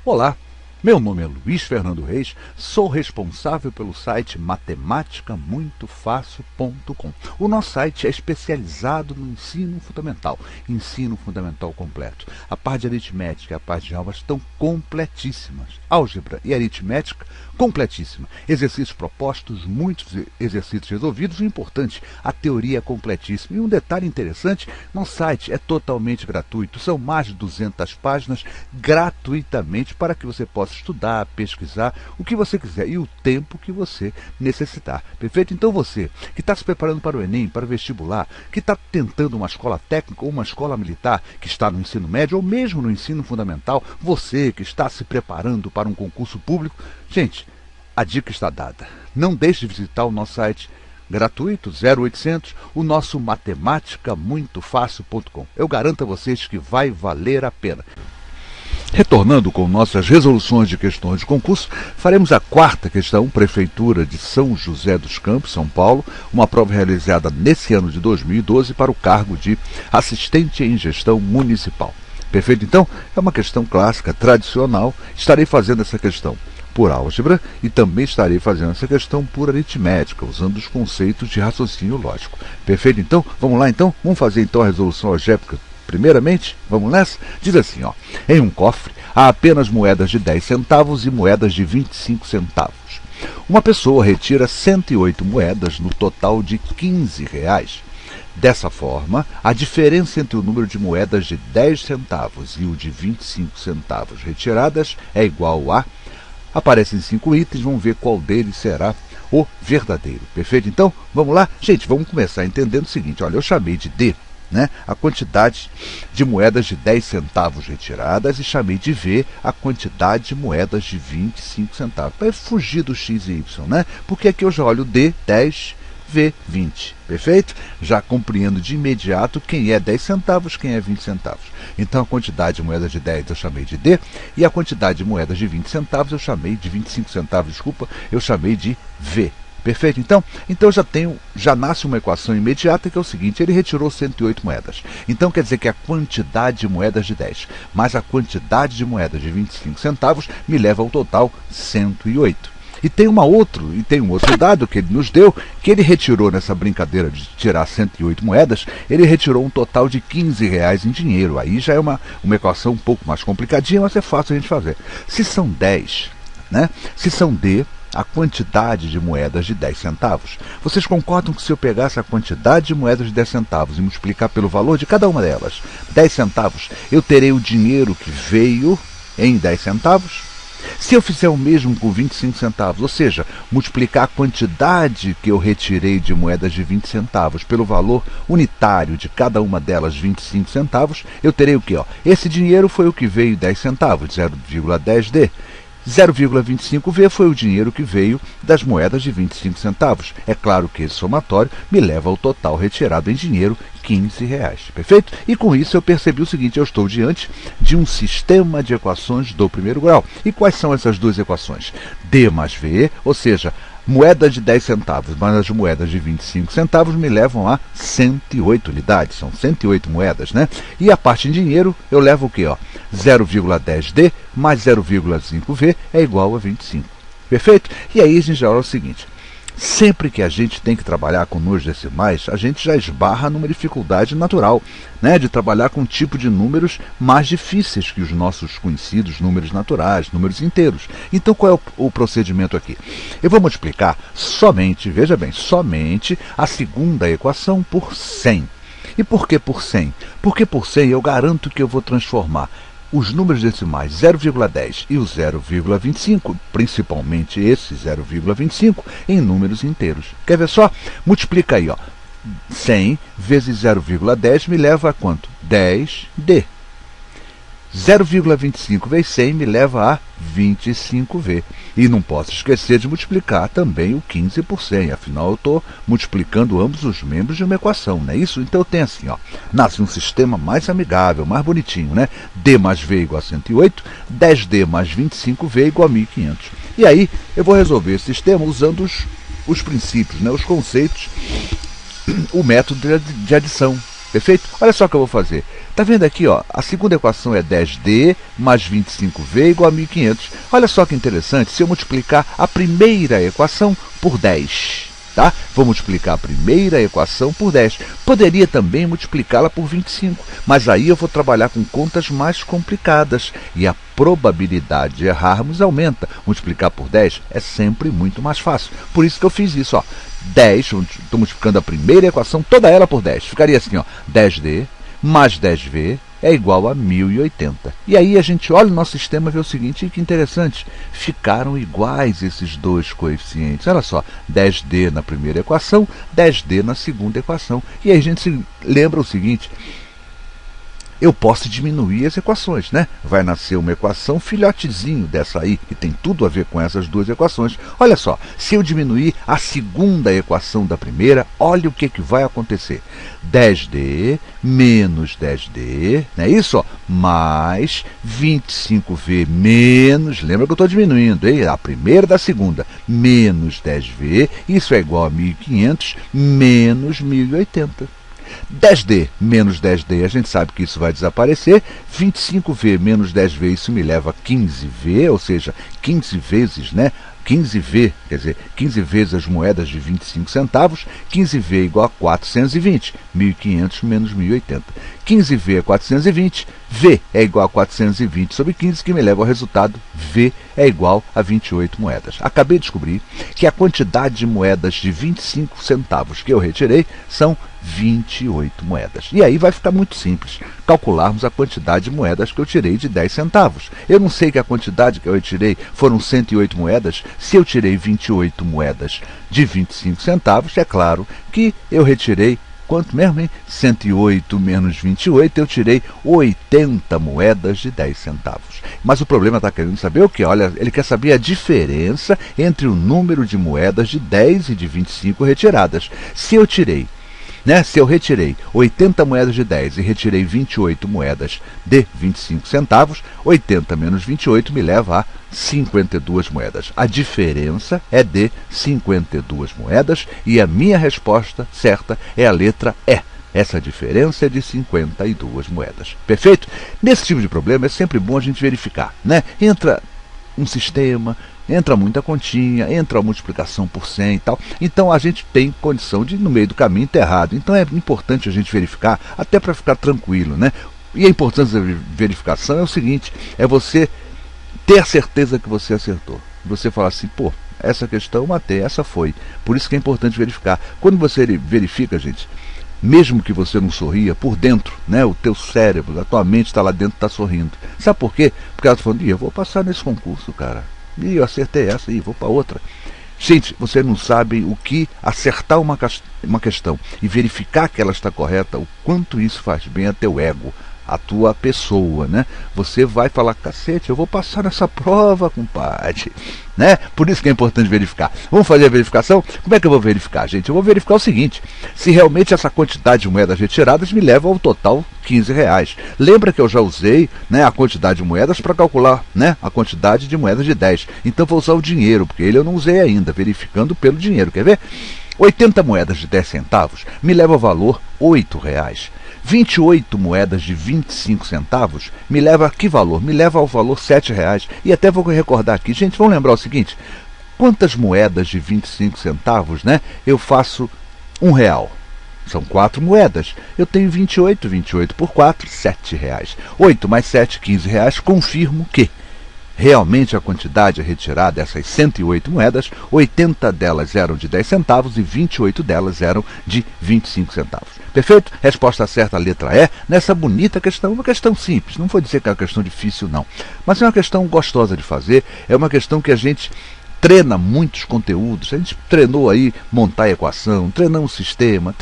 Olá, meu nome é Luiz Fernando Reis, sou responsável pelo site matematicamuitofácil.com. O nosso site é especializado no ensino fundamental completo. A parte de aritmética e a parte de álgebra estão completíssimas. Álgebra e aritmética, completíssima. Exercícios propostos, muitos exercícios resolvidos. O importante, a teoria é completíssima. E um detalhe interessante, nosso site é totalmente gratuito. São mais de 200 páginas gratuitamente para que você possa estudar, pesquisar, o que você quiser e o tempo que você necessitar. Perfeito? Então você que está se preparando para o Enem, para o vestibular, que está tentando uma escola técnica ou uma escola militar, que está no ensino médio ou mesmo no ensino fundamental, você que está se preparando para um concurso público, gente, a dica está dada. Não deixe de visitar o nosso site gratuito, 0800, o nosso matematicamuitofácil.com. Eu garanto a vocês que vai valer a pena. Retornando com nossas resoluções de questões de concurso, faremos a quarta questão, Prefeitura de São José dos Campos, São Paulo, uma prova realizada nesse ano de 2012 para o cargo de assistente em gestão municipal. Perfeito? Então, é uma questão clássica, tradicional. Estarei fazendo essa questão por álgebra e também estarei fazendo essa questão por aritmética, usando os conceitos de raciocínio lógico. Perfeito? Então, vamos lá então? Vamos fazer então a resolução algébrica. Primeiramente, vamos nessa? Diz assim, ó, em um cofre há apenas moedas de 10 centavos e moedas de 25 centavos. Uma pessoa retira 108 moedas no total de R$15. Dessa forma, a diferença entre o número de moedas de 10 centavos e o de 25 centavos retiradas é igual a... Aparecem 5 itens, vamos ver qual deles será o verdadeiro. Perfeito? Então, vamos lá? Gente, vamos começar entendendo o seguinte, olha, eu chamei de D, né, a quantidade de moedas de 10 centavos retiradas e chamei de V a quantidade de moedas de 25 centavos. Para fugir do X e Y, né? Porque aqui eu já olho D, 10, V, 20. Perfeito? Já compreendo de imediato quem é 10 centavos, quem é 20 centavos. Então a quantidade de moedas de 10 eu chamei de D e a quantidade de moedas de 20 centavos eu chamei de 25 centavos, desculpa, eu chamei de V. Perfeito? Então já nasce uma equação imediata que é o seguinte, ele retirou 108 moedas. Então quer dizer que a quantidade de moedas de 10 mais a quantidade de moedas de 25 centavos me leva ao total 108. E tem um outro dado que ele nos deu, que ele retirou nessa brincadeira de tirar 108 moedas, ele retirou um total de R$15 em dinheiro. Aí já é uma equação um pouco mais complicadinha, mas é fácil a gente fazer. Se são 10, né? Se são D, a quantidade de moedas de 10 centavos. Vocês concordam que se eu pegasse a quantidade de moedas de 10 centavos e multiplicar pelo valor de cada uma delas, 10 centavos, eu terei o dinheiro que veio em 10 centavos? Se eu fizer o mesmo com 25 centavos, ou seja, multiplicar a quantidade que eu retirei de moedas de 20 centavos pelo valor unitário de cada uma delas, 25 centavos, eu terei o quê? Esse dinheiro foi o que veio 10 centavos, 0,10D. 0,25V foi o dinheiro que veio das moedas de 25 centavos. É claro que esse somatório me leva ao total retirado em dinheiro, R$15. Perfeito? E com isso eu percebi o seguinte, eu estou diante de um sistema de equações do primeiro grau. E quais são essas duas equações? D mais V, ou seja, moedas de 10 centavos mais as moedas de 25 centavos me levam a 108 unidades, são 108 moedas, né? E a parte em dinheiro eu levo o quê? 0,10D mais 0,5V é igual a 25. Perfeito? E aí a gente já olha o seguinte, sempre que a gente tem que trabalhar com números decimais, a gente já esbarra numa dificuldade natural, né, de trabalhar com um tipo de números mais difíceis que os nossos conhecidos números naturais, números inteiros. Então qual é o procedimento aqui? Eu vou multiplicar somente, veja bem, somente a segunda equação por 100. E por que por 100? Porque por 100 eu garanto que eu vou transformar os números decimais 0,10 e o 0,25, principalmente esse 0,25, em números inteiros. Quer ver só? Multiplica aí, 100 vezes 0,10 me leva a quanto? 10D. 0,25 vezes 100 me leva a 25V. E não posso esquecer de multiplicar também o 15 por 100. Afinal, eu estou multiplicando ambos os membros de uma equação, não é isso? Então eu tenho assim, nasce um sistema mais amigável, mais bonitinho, né? D mais V igual a 108, 10D mais 25V igual a 1500. E aí eu vou resolver esse sistema usando os princípios, né? Os conceitos, o método de adição. Perfeito? Olha só o que eu vou fazer. Tá vendo aqui, ó? A segunda equação é 10D mais 25V igual a 1500. Olha só que interessante, se eu multiplicar a primeira equação por 10, tá? Vou multiplicar a primeira equação por 10. Poderia também multiplicá-la por 25, mas aí eu vou trabalhar com contas mais complicadas e a probabilidade de errarmos aumenta. Multiplicar por 10 é sempre muito mais fácil. Por isso que eu fiz isso, ó. 10, estou multiplicando a primeira equação, toda ela por 10. Ficaria assim, ó, 10D mais 10V é igual a 1080. E aí a gente olha o nosso sistema e vê o seguinte, que interessante, ficaram iguais esses dois coeficientes. Olha só, 10D na primeira equação, 10D na segunda equação. E aí a gente se lembra o seguinte, eu posso diminuir as equações, né? Vai nascer uma equação filhotezinho dessa aí, que tem tudo a ver com essas duas equações. Olha só, se eu diminuir a segunda equação da primeira, olha o que vai acontecer. 10D menos 10D, não é isso? Ó, mais 25V menos, lembra que eu estou diminuindo, hein? A primeira da segunda, menos 10V, isso é igual a 1500 menos 1080. 10D menos 10D, a gente sabe que isso vai desaparecer. 25V menos 10V, isso me leva a 15V, ou seja, 15 vezes, né? 15V, quer dizer, 15 vezes as moedas de 25 centavos, 15V igual a 420, 1500 menos 1080. 15V é 420, V é igual a 420 sobre 15, que me leva ao resultado V é igual a 28 moedas. Acabei de descobrir que a quantidade de moedas de 25 centavos que eu retirei são 28 moedas. E aí vai ficar muito simples calcularmos a quantidade de moedas que eu tirei de 10 centavos. Eu não sei que a quantidade que eu retirei foram 108 moedas. Se eu tirei 28 moedas de 25 centavos, é claro que eu retirei quanto mesmo, hein? 108 menos 28, eu tirei 80 moedas de 10 centavos. Mas o problema está querendo saber o quê? Olha, ele quer saber a diferença entre o número de moedas de 10 e de 25 retiradas. Se eu tirei, né? Se eu retirei 80 moedas de 10 e retirei 28 moedas de 25 centavos, 80 menos 28 me leva a 52 moedas. A diferença é de 52 moedas e a minha resposta certa é a letra E. Essa diferença é de 52 moedas. Perfeito? Nesse tipo de problema é sempre bom a gente verificar, né? Entra um sistema, entra muita continha, entra a multiplicação por 100 e tal. Então a gente tem condição de, no meio do caminho, ter errado. Então é importante a gente verificar, até para ficar tranquilo, né? E a importância da verificação é o seguinte, é você ter certeza que você acertou. Você fala assim, pô, essa questão eu matei, essa foi. Por isso que é importante verificar. Quando você verifica, gente, mesmo que você não sorria, por dentro, né, o teu cérebro, a tua mente está lá dentro, está sorrindo. Sabe por quê? Porque ela está falando, eu vou passar nesse concurso, cara. E eu acertei essa, e vou para outra. Gente, você não sabe o que acertar uma questão e verificar que ela está correta, o quanto isso faz bem a teu ego, a tua pessoa, né? Você vai falar, cacete, eu vou passar nessa prova, compadre, né? Por isso que é importante verificar. Vamos fazer a verificação? Como é que eu vou verificar, gente? Eu vou verificar o seguinte, se realmente essa quantidade de moedas retiradas me leva ao total R$15. Lembra que eu já usei, né, a quantidade de moedas para calcular, né, a quantidade de moedas de 10. Então vou usar o dinheiro, porque ele eu não usei ainda, verificando pelo dinheiro. Quer ver? 80 moedas de 10 centavos me leva ao valor R$8. 28 moedas de 25 centavos me leva a que valor? Me leva ao valor R$7. E até vou recordar aqui, gente, vamos lembrar o seguinte, quantas moedas de 25 centavos, né, eu faço R$1? São 4 moedas. Eu tenho 28, 28 por 4, R$7. 8 mais 7, R$15. Confirmo que realmente a quantidade retirada dessas 108 moedas, 80 delas eram de 10 centavos e 28 delas eram de 25 centavos. Perfeito? Resposta certa, a letra E, nessa bonita questão, uma questão simples, não vou dizer que é uma questão difícil não, mas é uma questão gostosa de fazer, é uma questão que a gente treina muitos conteúdos, a gente treinou aí montar a equação, treinamos o sistema,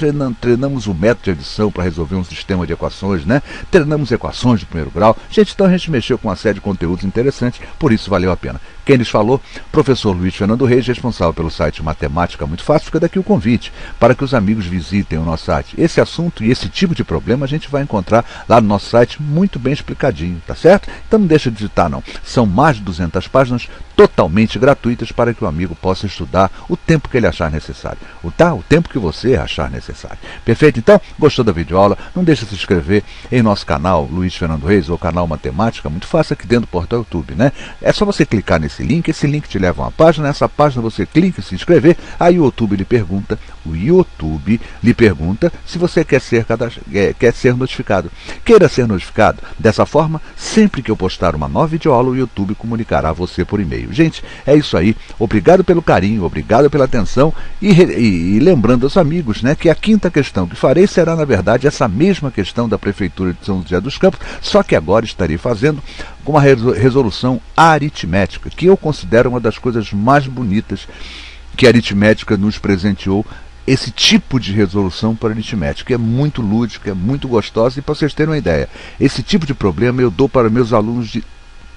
treinamos o método de adição para resolver um sistema de equações, né? Treinamos equações de primeiro grau. Gente, então a gente mexeu com uma série de conteúdos interessantes, por isso valeu a pena. Quem lhes falou? Professor Luiz Fernando Reis, responsável pelo site Matemática Muito Fácil. Fica daqui o convite para que os amigos visitem o nosso site. Esse assunto e esse tipo de problema a gente vai encontrar lá no nosso site muito bem explicadinho, tá certo? Então não deixa de digitar não. São mais de 200 páginas totalmente gratuitas para que o amigo possa estudar o tempo que ele achar necessário. O tempo que você achar necessário. Perfeito? Então, gostou da videoaula? Não deixe de se inscrever em nosso canal Luiz Fernando Reis, ou canal Matemática Muito Fácil, aqui dentro do portal YouTube, né? É só você clicar nesse link, esse link te leva a uma página, nessa página você clica em se inscrever, aí o YouTube lhe pergunta se você quer ser notificado. Queira ser notificado. Dessa forma, sempre que eu postar uma nova videoaula, o YouTube comunicará a você por e-mail. Gente, é isso aí. Obrigado pelo carinho, obrigado pela atenção e lembrando aos amigos, né, que a quinta questão que farei será, na verdade, essa mesma questão da Prefeitura de São José dos Campos, só que agora estarei fazendo com uma resolução aritmética, que eu considero uma das coisas mais bonitas que a aritmética nos presenteou. Esse tipo de resolução para aritmética é muito lúdica, é muito gostosa, e para vocês terem uma ideia, esse tipo de problema eu dou para meus alunos de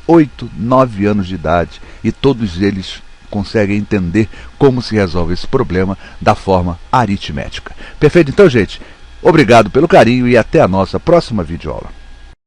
8, 9 anos de idade, e todos eles conseguem entender como se resolve esse problema da forma aritmética. Perfeito? Então, gente, obrigado pelo carinho e até a nossa próxima videoaula.